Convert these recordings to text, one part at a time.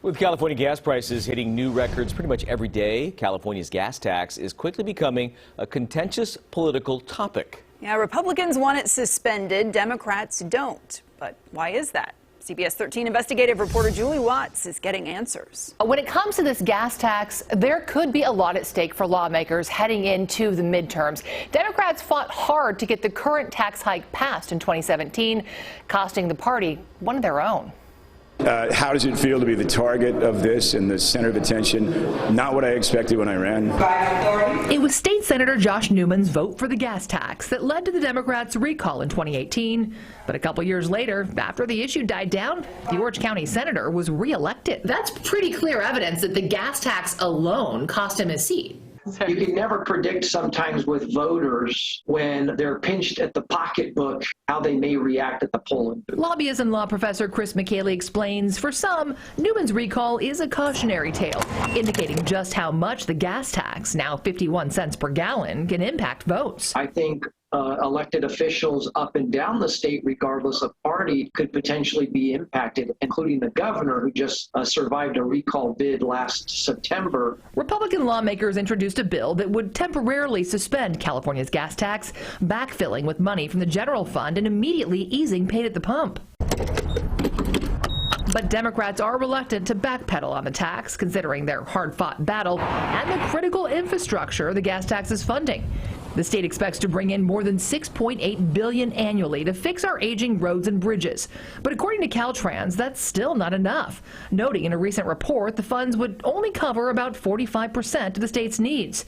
With California gas prices hitting new records pretty much every day, California's gas tax is quickly becoming a contentious political topic. Yeah, Republicans want it suspended, Democrats don't. But why is that? CBS13 investigative reporter Julie Watts is getting answers. When it comes to this gas tax, there could be a lot at stake for lawmakers heading into the midterms. Democrats fought hard to get the current tax hike passed in 2017, costing the party one of their own. How does it feel to be the target of this and the center of attention? Not what I expected when I ran. It was State Senator Josh Newman's vote for the gas tax that led to the Democrats' recall in 2018. But a couple years later, after the issue died down, the Orange County senator was reelected. That's pretty clear evidence that the gas tax alone cost him his seat. You can never predict sometimes with voters when they're pinched at the pocketbook how they may react at the polling booth. Lobbyist and law professor Chris McKaylee explains for some, Newman's recall is a cautionary tale, indicating just how much the gas tax, now 51 cents per gallon, can impact votes. I think elected officials up and down the state, regardless of party, could potentially be impacted, including the governor who just survived a recall bid last September. Republican lawmakers introduced a bill that would temporarily suspend California's gas tax, backfilling with money from the general fund and immediately easing paid at the pump. But Democrats are reluctant to backpedal on the tax, considering their hard-fought battle and the critical infrastructure the gas tax is funding. The state expects to bring in more than $6.8 billion annually to fix our aging roads and bridges. But according to Caltrans, that's still not enough, noting in a recent report the funds would only cover about 45% of the state's needs.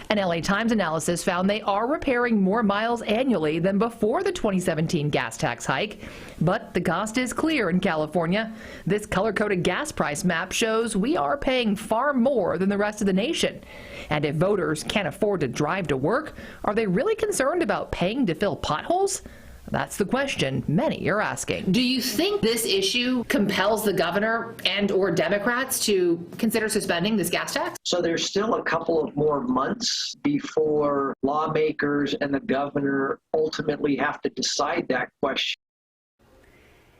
An LA Times analysis found they are repairing more miles annually than before the 2017 gas tax hike. But the cost is clear in California. This color-coded gas price map shows we are paying far more than the rest of the nation. And if voters can't afford to drive to work, are they really concerned about paying to fill potholes? That's the question many are asking. Do you think this issue compels the governor and or Democrats to consider suspending this gas tax? So there's still a couple of more months before lawmakers and the governor ultimately have to decide that question.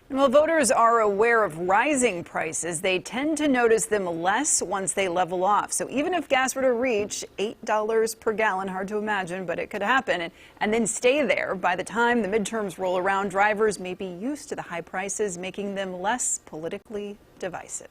While voters are aware of rising prices, they tend to notice them less once they level off. So even if gas were to reach $8 per gallon, hard to imagine, but it could happen, and then stay there, by the time the midterms roll around, drivers may be used to the high prices, making them less politically divisive.